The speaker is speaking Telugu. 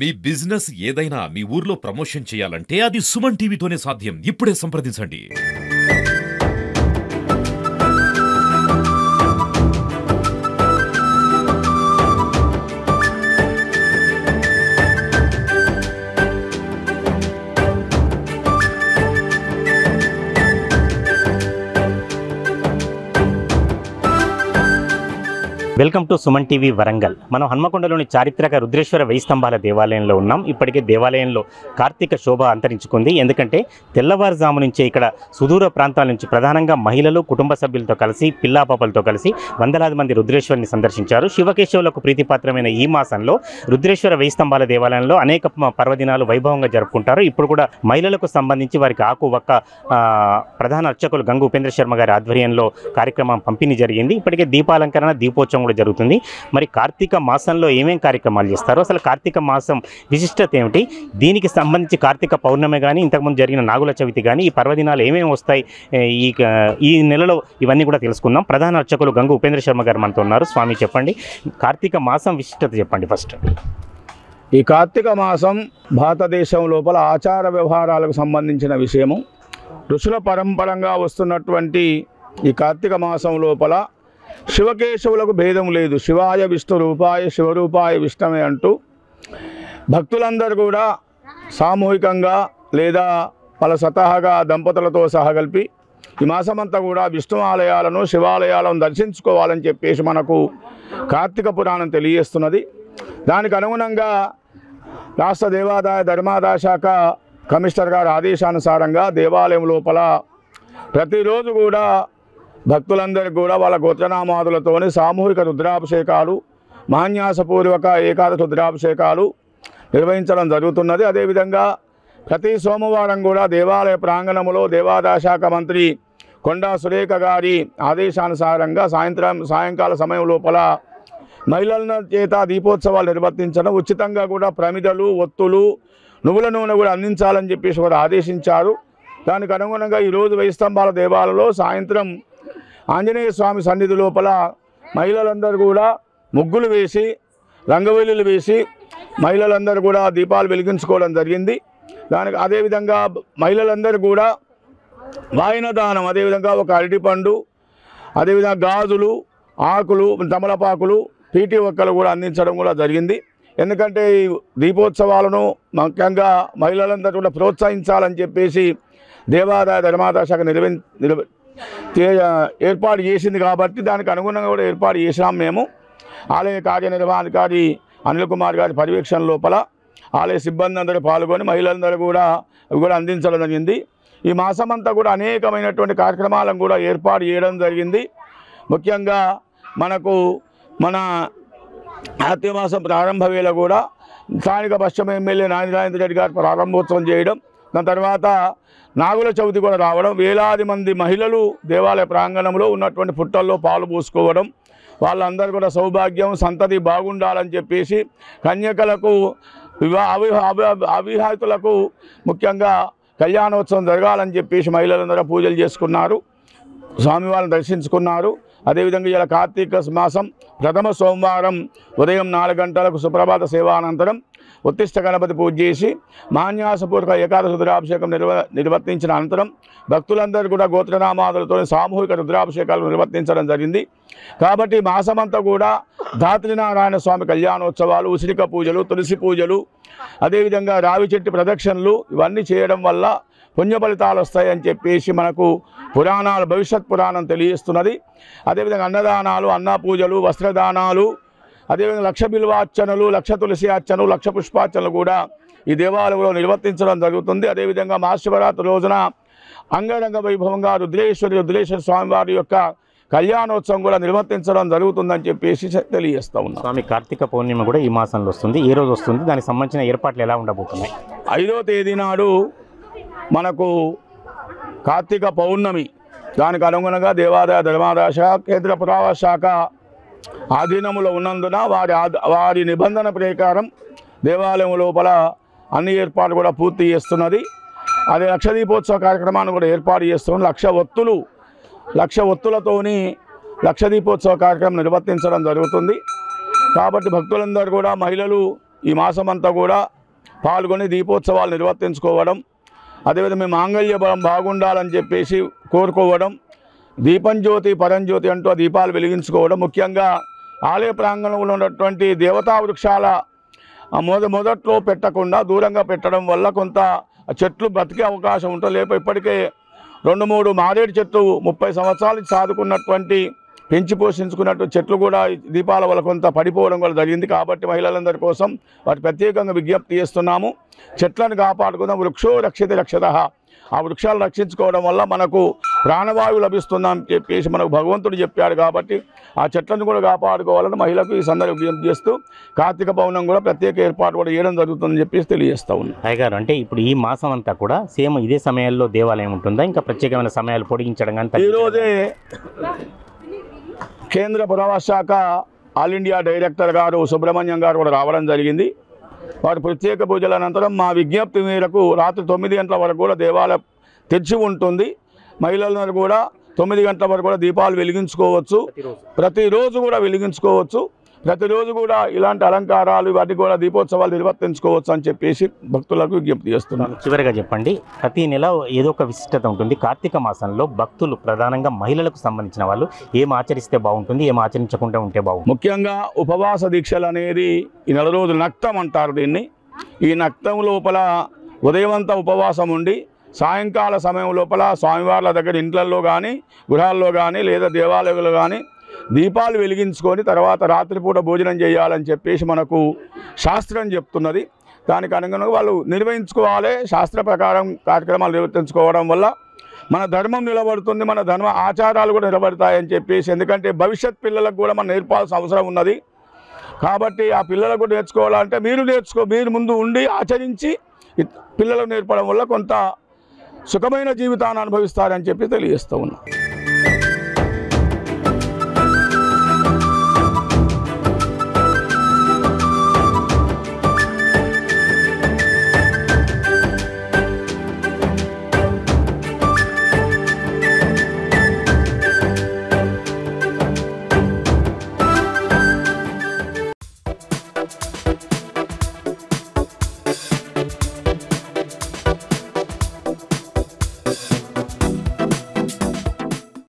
మీ బిజినెస్ ఏదైనా మీ ఊర్లో ప్రమోషన్ చేయాలంటే అది సుమన్ టీవీతోనే సాధ్యం. ఇప్పుడే సంప్రదించండి. Welcome to Suman TV Warangal. మనం హన్మకొండలోని చారిత్రక రుద్రేశ్వర వెయ్యి స్తంభాల దేవాలయంలో ఉన్నాం. ఇప్పటికే దేవాలయంలో కార్తీక శోభ అంతరించుకుంది. ఎందుకంటే తెల్లవారుజాము నుంచే ఇక్కడ సుదూర ప్రాంతాల నుంచి ప్రధానంగా మహిళలు కుటుంబ సభ్యులతో కలిసి పిల్లాపాపలతో కలిసి వందలాది మంది రుద్రేశ్వరిని సందర్శించారు. శివకేశవులకు ప్రీతిపాత్రమైన ఈ మాసంలో రుద్రేశ్వర వెయ్యి స్తంభాల దేవాలయంలో అనేక పర్వదినాలు వైభవంగా జరుపుకుంటారు. ఇప్పుడు కూడా మహిళలకు సంబంధించి వారికి ఆకు వక్క ప్రధాన అర్చకులు గంగు ఉపేంద్ర శర్మ గారి ఆధ్వర్యంలో కార్యక్రమం పంపిణీ జరిగింది. ఇప్పటికే దీపాలంకరణ దీపోత్సవం కూడా జరుగుతుంది. మరి కార్తీక మాసంలో ఏమేం కార్యక్రమాలు చేస్తారు, అసలు కార్తీక మాసం విశిష్టత ఏమిటి, దీనికి సంబంధించి కార్తీక పౌర్ణమి కానీ ఇంతకుముందు జరిగిన నాగుల చవితి కానీ ఈ పర్వదినాలు ఏమేమి వస్తాయి ఈ నెలలో ఇవన్నీ కూడా తెలుసుకుందాం. ప్రధాన అర్చకులు గంగు ఉపేంద్ర శర్మ గారు మనతో ఉన్నారు. స్వామి చెప్పండి, కార్తీక మాసం విశిష్టత చెప్పండి ఫస్ట్. ఈ కార్తీక మాసం భారతదేశం లోపల ఆచార వ్యవహారాలకు సంబంధించిన విషయము. ఋషుల పరంపరంగా వస్తున్నటువంటి ఈ కార్తీక మాసం లోపల శివకేశవులకు భేదం లేదు. శివాయ విష్ణు రూపాయ శివరూపాయ విష్ణమే అంటూ భక్తులందరూ కూడా సామూహికంగా లేదా వాళ్ళ స్వతహాగా దంపతులతో సహగలిపి ఈ మాసమంతా కూడా విష్ణు ఆలయాలను శివాలయాలను దర్శించుకోవాలని చెప్పేసి మనకు కార్తీక పురాణం తెలియజేస్తున్నది. దానికి అనుగుణంగా రాష్ట్ర దేవాదాయ ధర్మాదాయ శాఖ కమిషనర్ గారి ఆదేశానుసారంగా దేవాలయం లోపల ప్రతిరోజు కూడా భక్తులందరికీ కూడా వాళ్ళ గోత్రనామాదులతోని సామూహిక రుద్రాభిషేకాలు మహాన్యాసపూర్వక ఏకాదశి రుద్రాభిషేకాలు నిర్వహించడం జరుగుతున్నది. అదేవిధంగా ప్రతి సోమవారం కూడా దేవాలయ ప్రాంగణంలో దేవాదాయ శాఖ మంత్రి కొండా సురేఖ గారి ఆదేశానుసారంగా సాయంకాల సమయం లోపల మహిళల చేత దీపోత్సవాలు నిర్వర్తించడం, ఉచితంగా కూడా ప్రమిదలు ఒత్తులు నువ్వుల నూనె కూడా అందించాలని చెప్పేసి వారు ఆదేశించారు. దానికి అనుగుణంగా ఈరోజు వెయ్యి స్తంభాల దేవాలయంలో సాయంత్రం ఆంజనేయ స్వామి సన్నిధి లోపల మహిళలందరూ కూడా ముగ్గులు వేసి రంగవల్లులు వేసి మహిళలందరూ కూడా దీపాలు వెలిగించుకోవడం జరిగింది. దానికి అదేవిధంగా మహిళలందరూ కూడా వాయిన దానం, అదేవిధంగా ఒక అరటిపండు, అదేవిధంగా గాజులు, ఆకులు, తమలపాకులు, పీటి ఒక్కలు కూడా అందించడం కూడా జరిగింది. ఎందుకంటే ఈ దీపోత్సవాలను ముఖ్యంగా మహిళలందరూ కూడా ప్రోత్సహించాలని చెప్పేసి దేవాదాయ ధర్మాదాయ శాఖ ఏర్పాటు చేసింది కాబట్టి దానికి అనుగుణంగా కూడా ఏర్పాటు చేసినాం. మేము ఆలయ కార్యనిర్వహణాధికారి అనిల్ కుమార్ గారి పర్యవేక్షణ లోపల ఆలయ సిబ్బంది అందరూ పాల్గొని మహిళలందరూ కూడా అందించడం జరిగింది. ఈ మాసమంతా కూడా అనేకమైనటువంటి కార్యక్రమాలను కూడా ఏర్పాటు చేయడం జరిగింది. ముఖ్యంగా మనకు మన కార్తీక మాసం ప్రారంభ వేళ కూడా స్థానిక పశ్చిమ ఎమ్మెల్యే నారాయణ రెడ్డి గారు ప్రారంభోత్సవం చేయడం, దాని తర్వాత నాగుల చవితి కూడా రావడం, వేలాది మంది మహిళలు దేవాలయ ప్రాంగణంలో ఉన్నటువంటి పుట్టల్లో పాలు పోసుకోవడం, వాళ్ళందరూ కూడా సౌభాగ్యం సంతతి బాగుండాలని చెప్పేసి కన్యకలకు అవివాహితులకు ముఖ్యంగా కళ్యాణోత్సవం జరగాలని చెప్పేసి మహిళలందరూ పూజలు చేసుకున్నారు, స్వామివారిని దర్శించుకున్నారు. అదేవిధంగా ఇలా కార్తీక మాసం ప్రథమ సోమవారం ఉదయం 4 గంటలకు సుప్రభాత సేవానంతరం ఉత్తిష్ట గణపతి పూజ చేసి మహాన్యాసపూర్వక ఏకాదశి రుద్రాభిషేకం నిర్వర్తించిన అనంతరం భక్తులందరూ కూడా గోత్రనామాదులతో సామూహిక రుద్రాభిషేకాలు నిర్వర్తించడం జరిగింది. కాబట్టి మాసమంతా కూడా ధాత్రినారాయణ స్వామి కళ్యాణోత్సవాలు, ఉసిరిక పూజలు, తులసి పూజలు, అదేవిధంగా రావి చెట్టు ప్రదక్షిణలు ఇవన్నీ చేయడం వల్ల పుణ్య ఫలితాలు వస్తాయని చెప్పేసి మనకు పురాణాలు భవిష్యత్ పురాణం తెలియజేస్తున్నది. అదేవిధంగా అన్నదానాలు, అన్న పూజలు, వస్త్రదానాలు, అదేవిధంగా లక్ష బిల్వార్చనలు, లక్ష తులసి అర్చనలు, లక్ష పుష్పార్చనలు కూడా ఈ దేవాలయంలో నిర్వర్తించడం జరుగుతుంది. అదేవిధంగా మహాశివరాత్రి రోజున అంగరంగ వైభవంగా రుద్రేశ్వర స్వామివారి యొక్క కళ్యాణోత్సవం కూడా నిర్వర్తించడం జరుగుతుందని చెప్పేసి తెలియజేస్తూ ఉన్నాం. స్వామి కార్తీక పౌర్ణమి కూడా ఈ మాసంలో వస్తుంది. ఏ రోజు వస్తుంది, దానికి సంబంధించిన ఏర్పాట్లు ఎలా ఉండబోతున్నాయి? 5వ తేదీ నాడు మనకు కార్తీక పౌర్ణమి. దానికి అనుగుణంగా దేవాదాయ ధర్మాదాయ శాఖ కేంద్ర పురావస్తు శాఖ ఆధీనంలో ఉన్నందున వారి నిబంధన ప్రకారం దేవాలయం లోపల అన్ని ఏర్పాట్లు కూడా పూర్తి చేస్తున్నది. అదే లక్ష దీపోత్సవ కార్యక్రమాన్ని కూడా ఏర్పాటు చేస్తున్నది. 1,00,000 ఒత్తులతోని లక్ష దీపోత్సవ కార్యక్రమం నిర్వర్తించడం జరుగుతుంది. కాబట్టి భక్తులందరూ కూడా మహిళలు ఈ మాసమంతా కూడా పాల్గొని దీపోత్సవాలు నిర్వర్తించుకోవడం, అదేవిధంగా మీ మాంగళ్య బలం బాగుండాలని చెప్పేసి కోరుకోవడం, దీపం జ్యోతి పరంజ్యోతి అంటూ ఆ దీపాలు వెలిగించుకోవడం, ముఖ్యంగా ఆలయ ప్రాంగణంలో ఉన్నటువంటి దేవతా వృక్షాల మొదట్లో పెట్టకుండా దూరంగా పెట్టడం వల్ల కొంత చెట్లు బ్రతికే అవకాశం ఉంటుంది. లేకపోతే ఇప్పటికే 2-3 మారేడు చెట్లు 30 సంవత్సరాల నుంచి సాదుకున్నటువంటి పెంచి పోషించుకున్నట్టు చెట్లు కూడా దీపాల వల్ల కొంత పడిపోవడం కూడా జరిగింది. కాబట్టి మహిళలందరి కోసం వాటి ప్రత్యేకంగా విజ్ఞప్తి చేస్తున్నాము. చెట్లను కాపాడుకుందాం. వృక్షో రక్షిత రక్షతః. ఆ వృక్షాలు రక్షించుకోవడం వల్ల మనకు ప్రాణవాయువు లభిస్తుందని చెప్పేసి మనకు భగవంతుడు చెప్పాడు. కాబట్టి ఆ చెట్లను కూడా కాపాడుకోవాలని మహిళలకు ఈ సందర్భంగా విజ్ఞప్తి చేస్తూ కార్తీక పౌర్ణమి కూడా ప్రత్యేక ఏర్పాటు కూడా చేయడం జరుగుతుందని చెప్పేసి తెలియజేస్తా ఉన్నాం. అయ్యగారు, అంటే ఇప్పుడు ఈ మాసం అంతా కూడా సేమ్ ఇదే సమయాల్లో దేవాలయం ఉంటుందా? ఇంకా ప్రత్యేకమైన సమయాలు పొడిగించడం కానీ? ఈరోజే కేంద్ర పురవస్తు శాఖ ఆల్ ఇండియా డైరెక్టర్ గారు సుబ్రహ్మణ్యం గారు కూడా రావడం జరిగింది. వారి ప్రత్యేక పూజల అనంతరం మా విజ్ఞప్తి మేరకు రాత్రి 9 గంటల వరకు కూడా దేవాలయం తెరిచి ఉంటుంది. మహిళలందరూ కూడా 9 గంటల వరకు కూడా దీపాలు వెలిగించుకోవచ్చు. ప్రతిరోజు కూడా వెలిగించుకోవచ్చు. ప్రతిరోజు కూడా ఇలాంటి అలంకారాలు వాటికి కూడా దీపోత్సవాలు నిర్వర్తించుకోవచ్చు అని చెప్పేసి భక్తులకు విజ్ఞప్తి చేస్తున్నాను. చివరిగా చెప్పండి, ప్రతి నెల ఏదో ఒక విశిష్టత ఉంటుంది. కార్తీక మాసంలో భక్తులు ప్రధానంగా మహిళలకు సంబంధించిన వాళ్ళు ఏం ఆచరిస్తే బాగుంటుంది, ఏం ఆచరించకుండా ఉంటే బాగుంటుంది? ముఖ్యంగా ఉపవాస దీక్షలు అనేది ఈ 4 రోజులు నక్తం అంటారు దీన్ని. ఈ నక్తం లోపల ఉదయం అంతా ఉపవాసం ఉండి సాయంకాల సమయం లోపల స్వామివార్ల దగ్గర ఇంట్లల్లో కానీ గృహాల్లో కానీ లేదా దేవాలయాల్లో కానీ దీపాలు వెలిగించుకొని తర్వాత రాత్రిపూట భోజనం చేయాలని చెప్పేసి మనకు శాస్త్రం చెప్తున్నది. దానికి అనుగుణంగా వాళ్ళు నిర్వహించుకోవాలి. శాస్త్ర ప్రకారం కార్యక్రమాలు నిర్వర్తించుకోవడం వల్ల మన ధర్మం నిలబడుతుంది, మన ధర్మ ఆచారాలు కూడా నిలబడతాయని చెప్పేసి. ఎందుకంటే భవిష్యత్ పిల్లలకు కూడా మనం నేర్పాల్సిన అవసరం ఉన్నది. కాబట్టి ఆ పిల్లలకు కూడా నేర్చుకోవాలంటే మీరు ముందు ఉండి ఆచరించి పిల్లలకు నేర్పడం వల్ల కొంత సుఖమైన జీవితాన్ని అనుభవిస్తారని చెప్పి తెలియజేస్తూ ఉన్నాం.